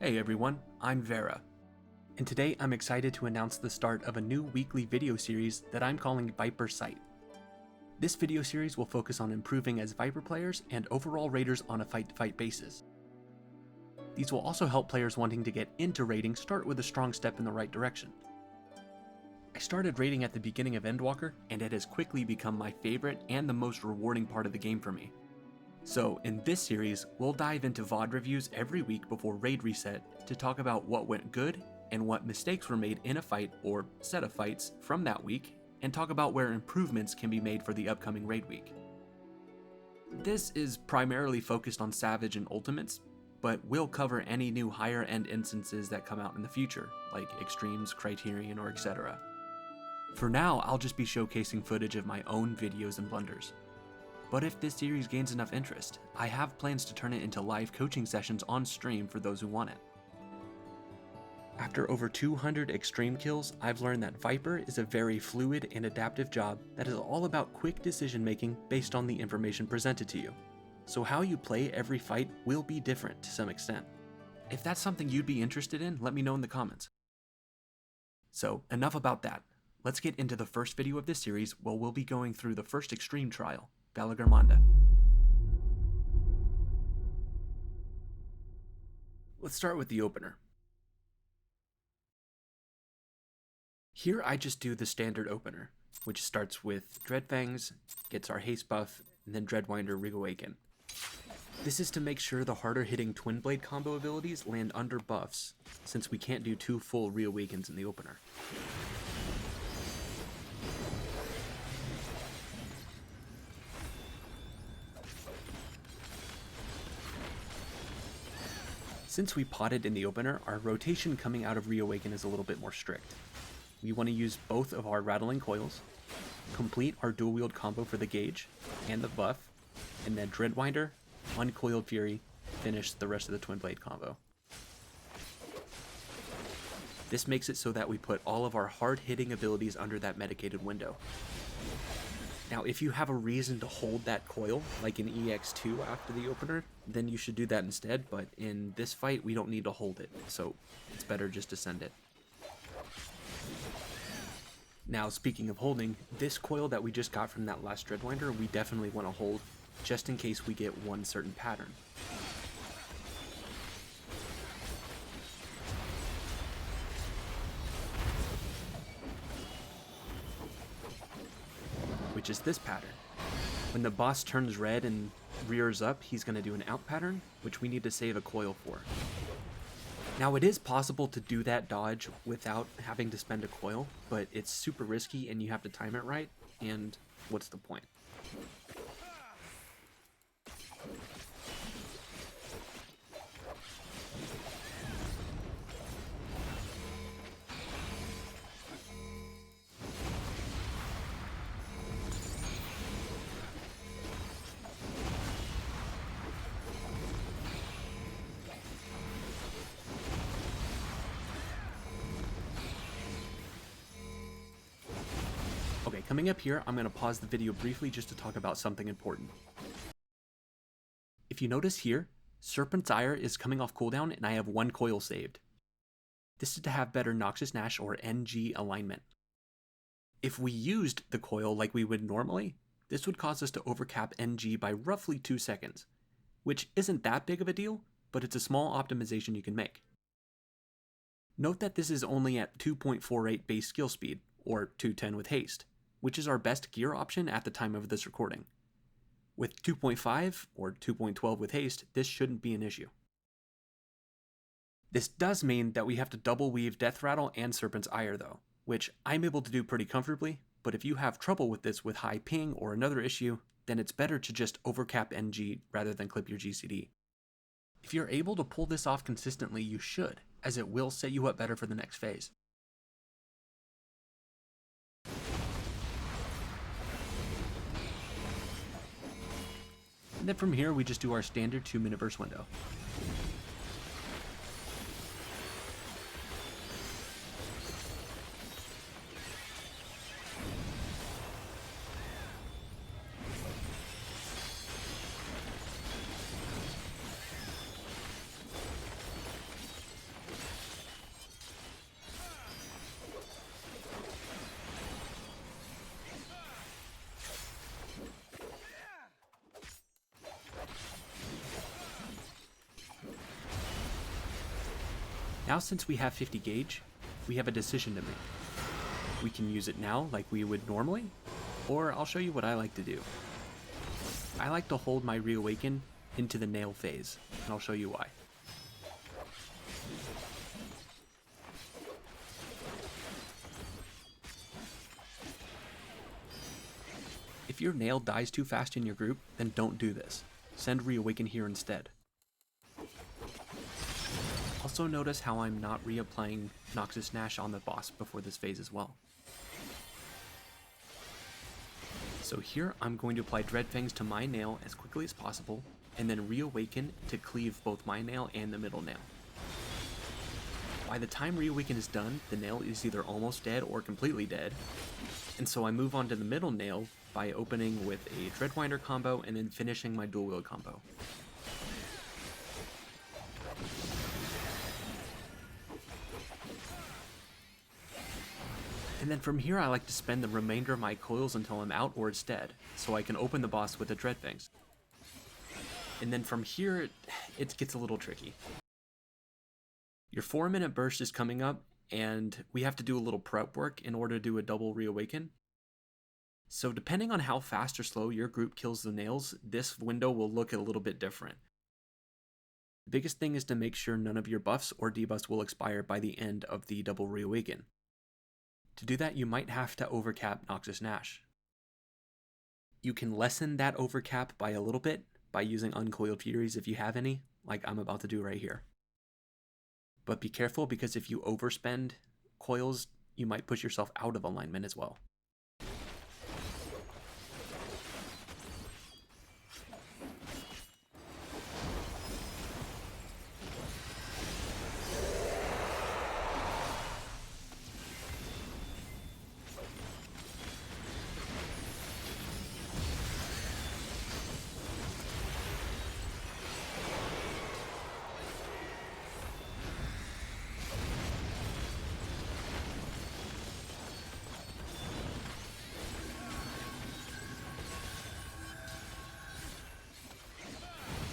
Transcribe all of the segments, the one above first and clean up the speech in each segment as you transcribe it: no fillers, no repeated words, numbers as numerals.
Hey everyone, I'm Vera, and today I'm excited to announce the start of a new weekly video series that I'm calling Vipersight. This video series will focus on improving as Viper players and overall raiders on a fight-to-fight basis. These will also help players wanting to get into raiding start with a strong step in the right direction. I started raiding at the beginning of Endwalker, and it has quickly become my favorite and the most rewarding part of the game for me. So in this series, we'll dive into VOD reviews every week before raid reset to talk about what went good and what mistakes were made in a fight or set of fights from that week, and talk about where improvements can be made for the upcoming raid week. This is primarily focused on Savage and Ultimates, but we'll cover any new higher end instances that come out in the future, like Extremes, Criterion, or etc. For now, I'll just be showcasing footage of my own videos and blunders. But if this series gains enough interest, I have plans to turn it into live coaching sessions on stream for those who want it. After over 200 extreme kills, I've learned that Viper is a very fluid and adaptive job that is all about quick decision making based on the information presented to you. So how you play every fight will be different to some extent. If that's something you'd be interested in, let me know in the comments. So enough about that. Let's get into the first video of this series where we'll be going through the first extreme trial, Valigarmanda. Let's start with the opener. Here I just do the standard opener, which starts with Dreadfangs, gets our haste buff, and then Dreadwinder Reawaken. This is to make sure the harder hitting Twin Blade combo abilities land under buffs, since we can't do 2 full Reawakens in the opener. Since we potted in the opener, our rotation coming out of Reawaken is a little bit more strict. We want to use both of our Rattling Coils, complete our dual wield combo for the gauge and the buff, and then Dreadwinder, Uncoiled Fury, finish the rest of the Twin Blade combo. This makes it so that we put all of our hard hitting abilities under that medicated window. Now, if you have a reason to hold that coil, like in EX2 after the opener, then you should do that instead, but in this fight, we don't need to hold it, so it's better just to send it. Now, speaking of holding, this coil that we just got from that last Dreadwinder, we definitely want to hold, just in case we get one certain pattern. Which is this pattern. When the boss turns red and rears up, he's going to do an out pattern, which we need to save a coil for. Now it is possible to do that dodge without having to spend a coil, but it's super risky and you have to time it right, and what's the point? Okay, coming up here, I'm going to pause the video briefly just to talk about something important. If you notice here, Serpent's Ire is coming off cooldown and I have 1 coil saved. This is to have better Noxus Nash or NG alignment. If we used the coil like we would normally, this would cause us to overcap NG by roughly 2 seconds, which isn't that big of a deal, but it's a small optimization you can make. Note that this is only at 2.48 base skill speed, or 210 with haste, which is our best gear option at the time of this recording. With 2.5 or 2.12 with haste, this shouldn't be an issue. This does mean that we have to double weave Death Rattle and Serpent's Ire though, which I'm able to do pretty comfortably, but if you have trouble with this with high ping or another issue, then it's better to just overcap NG rather than clip your GCD. If you're able to pull this off consistently, you should, as it will set you up better for the next phase. And then from here, we just do our standard 2-minute burst window. Now since we have 50 gauge, we have a decision to make. We can use it now like we would normally, or I'll show you what I like to do. I like to hold my Reawaken into the nail phase, and I'll show you why. If your nail dies too fast in your group, then don't do this. Send Reawaken here instead. Also notice how I'm not reapplying Noxus Nash on the boss before this phase as well. So here I'm going to apply Dreadfangs to my nail as quickly as possible, and then Reawaken to cleave both my nail and the middle nail. By the time Reawaken is done, the nail is either almost dead or completely dead, and so I move on to the middle nail by opening with a Dreadwinder combo and then finishing my dual wield combo. And then from here I like to spend the remainder of my coils until I'm out or it's dead, so I can open the boss with the Dreadfangs. And then from here, it gets a little tricky. Your 4-minute burst is coming up, and we have to do a little prep work in order to do a double Reawaken. So depending on how fast or slow your group kills the nails, this window will look a little bit different. The biggest thing is to make sure none of your buffs or debuffs will expire by the end of the double Reawaken. To do that, you might have to overcap Noxus Nash. You can lessen that overcap by a little bit by using Uncoiled Furies if you have any, like I'm about to do right here. But be careful, because if you overspend coils, you might push yourself out of alignment as well.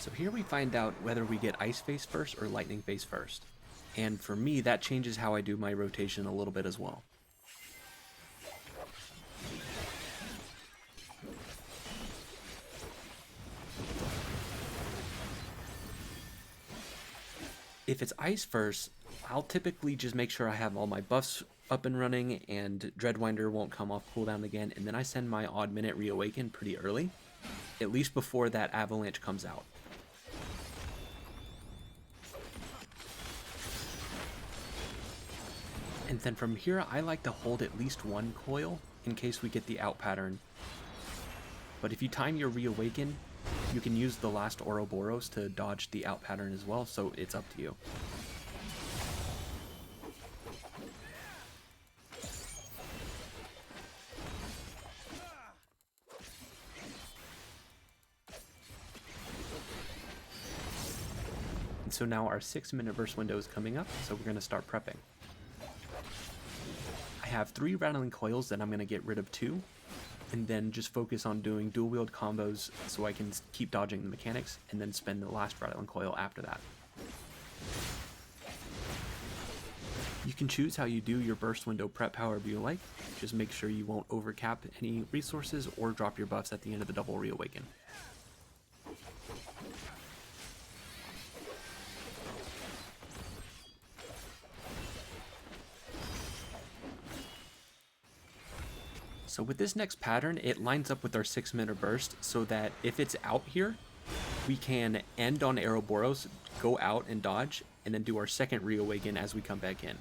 So here we find out whether we get Ice Phase first or Lightning Phase first. And for me, that changes how I do my rotation a little bit as well. If it's Ice first, I'll typically just make sure I have all my buffs up and running and Dreadwinder won't come off cooldown again, and then I send my odd minute Reawaken pretty early, at least before that Avalanche comes out. And then from here, I like to hold at least one coil in case we get the out pattern. But if you time your Reawaken, you can use the last Ouroboros to dodge the out pattern as well, so it's up to you. And so now our 6-minute burst window is coming up, so we're going to start prepping. I have 3 rattling coils that I'm going to get rid of 2, and then just focus on doing dual wield combos so I can keep dodging the mechanics, and then spend the last rattling coil after that. You can choose how you do your burst window prep however you like, just make sure you won't overcap any resources or drop your buffs at the end of the double Reawaken. So with this next pattern, it lines up with our 6-minute burst so that if it's out here, we can end on Ouroboros, go out and dodge, and then do our second Reawaken as we come back in.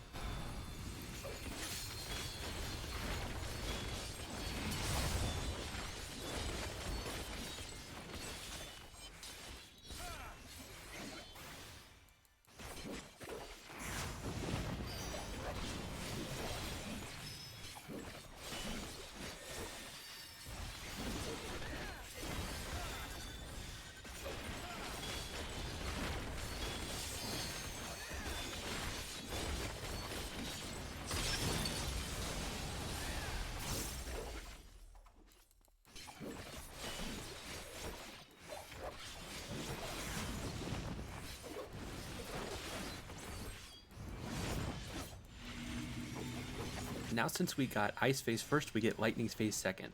Now since we got Ice Phase first, we get Lightning Phase second.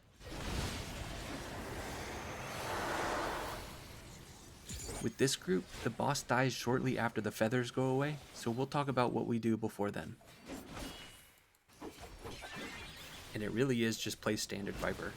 With this group, the boss dies shortly after the feathers go away, so we'll talk about what we do before then. And it really is just play standard Viper.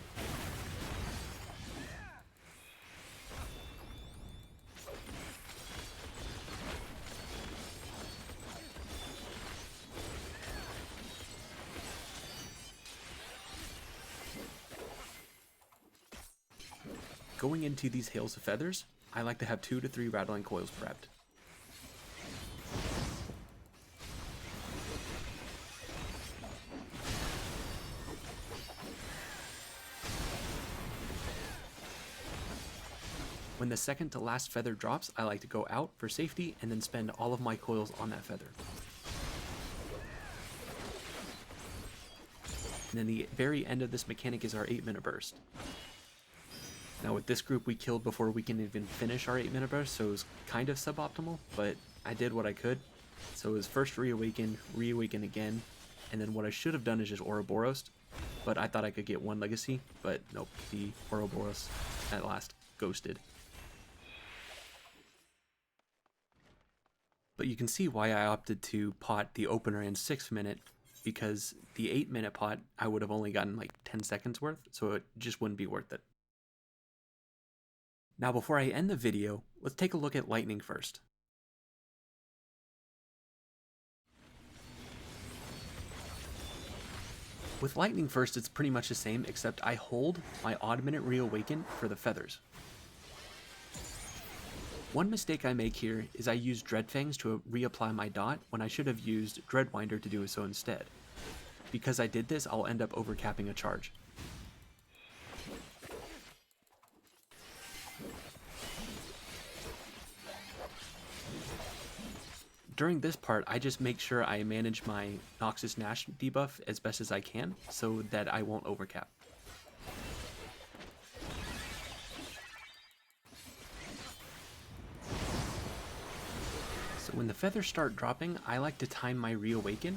Going into these hails of feathers, I like to have 2 to 3 rattling coils prepped. When the second to last feather drops, I like to go out for safety and then spend all of my coils on that feather. And then the very end of this mechanic is our 8-minute burst. Now with this group we killed before we can even finish our 8-minute burst, so it was kind of suboptimal, but I did what I could. So it was first Reawaken, Reawaken again, and then what I should have done is just Ouroboros, but I thought I could get 1 legacy, but nope, the Ouroboros at last ghosted. But you can see why I opted to pot the opener in 6th minute, because the 8-minute pot I would have only gotten like 10 seconds worth, so it just wouldn't be worth it. Now before I end the video, let's take a look at Lightning first. With Lightning first, it's pretty much the same, except I hold my odd minute Reawaken for the feathers. One mistake I make here is I use Dreadfangs to reapply my dot when I should have used Dreadwinder to do so instead. Because I did this, I'll end up overcapping a charge. During this part, I just make sure I manage my Noxus Nash debuff as best as I can so that I won't overcap. So when the feathers start dropping, I like to time my Reawaken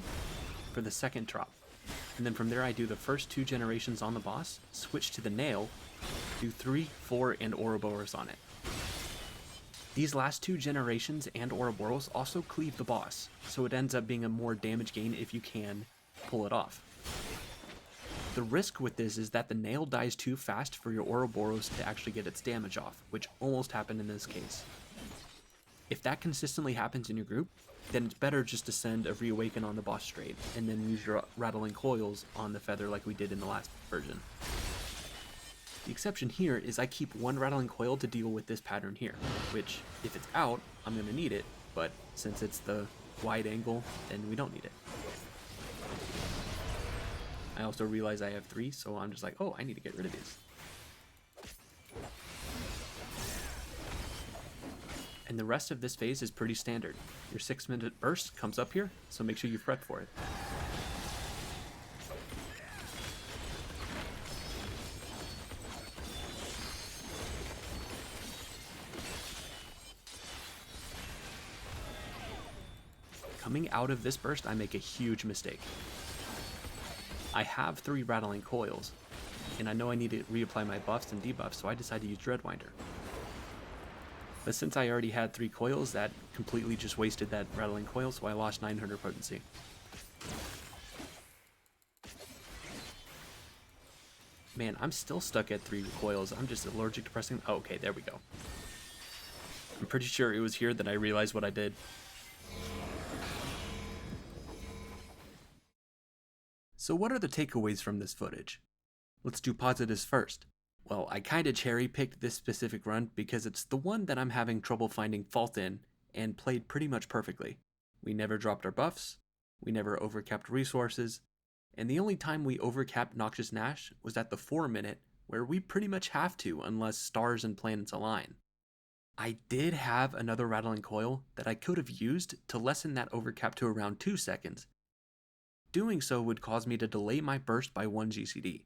for the second drop. And then from there I do the first 2 generations on the boss, switch to the nail, do 3, 4, and Ouroboros on it. These last 2 generations and Ouroboros also cleave the boss, so it ends up being a more damage gain if you can pull it off. The risk with this is that the nail dies too fast for your Ouroboros to actually get its damage off, which almost happened in this case. If that consistently happens in your group, then it's better just to send a Reawaken on the boss straight, and then use your rattling coils on the feather like we did in the last version. The exception here is I keep 1 rattling coil to deal with this pattern here, which, if it's out, I'm going to need it, but since it's the wide angle, then we don't need it. I also realize I have 3, so I'm just like, oh, I need to get rid of these. And the rest of this phase is pretty standard. Your 6-minute burst comes up here, so make sure you prep for it. Coming out of this burst, I make a huge mistake. I have 3 rattling coils, and I know I need to reapply my buffs and debuffs, so I decided to use Dreadwinder. But since I already had 3 coils, that completely just wasted that rattling coil, so I lost 900 potency. Man, I'm still stuck at 3 coils. I'm just allergic to pressing. Oh, okay, there we go. I'm pretty sure it was here that I realized what I did. So what are the takeaways from this footage? Let's do positives first. Well, I kinda cherry-picked this specific run because it's the one that I'm having trouble finding fault in, and played pretty much perfectly. We never dropped our buffs, we never overcapped resources, and the only time we overcapped Noxus Nash was at the 4-minute, where we pretty much have to unless stars and planets align. I did have another rattling coil that I could have used to lessen that overcap to around 2 seconds. Doing so would cause me to delay my burst by 1 GCD.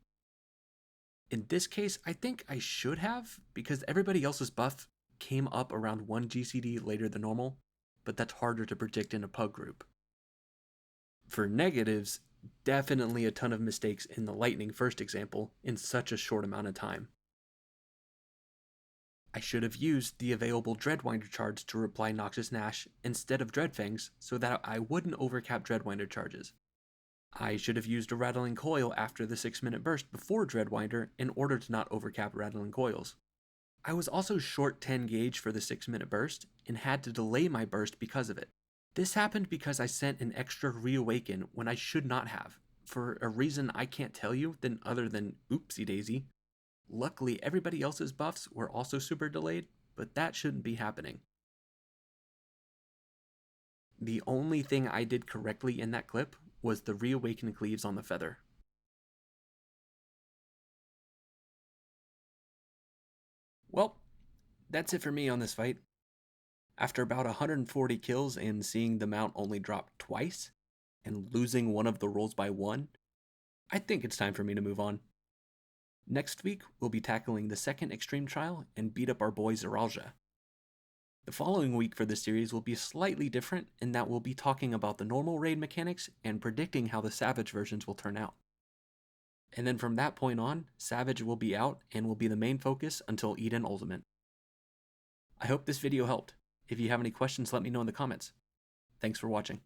In this case, I think I should have, because everybody else's buff came up around 1 GCD later than normal, but that's harder to predict in a pug group. For negatives, Definitely a ton of mistakes in the lightning first example in such a short amount of time. I should have used the available Dreadwinder charge to reply Noxus Nash instead of Dreadfangs so that I wouldn't overcap Dreadwinder charges. I should have used a Rattling Coil after the 6-minute burst before Dreadwinder in order to not overcap Rattling Coils. I was also short 10 gauge for the 6-minute burst and had to delay my burst because of it. This happened because I sent an extra Reawaken when I should not have, for a reason I can't tell you other than oopsie daisy. Luckily, everybody else's buffs were also super delayed, but that shouldn't be happening. The only thing I did correctly in that clip was the Reawaken Cleaves on the Feather. Well, that's it for me on this fight. After about 140 kills and seeing the mount only drop twice, and losing one of the rolls by 1, I think it's time for me to move on. Next week, we'll be tackling the second extreme trial and beat up our boy Zeralja. The following week for this series will be slightly different in that we'll be talking about the normal raid mechanics and predicting how the Savage versions will turn out. And then from that point on, Savage will be out and will be the main focus until Eden Ultimate. I hope this video helped. If you have any questions, let me know in the comments. Thanks for watching.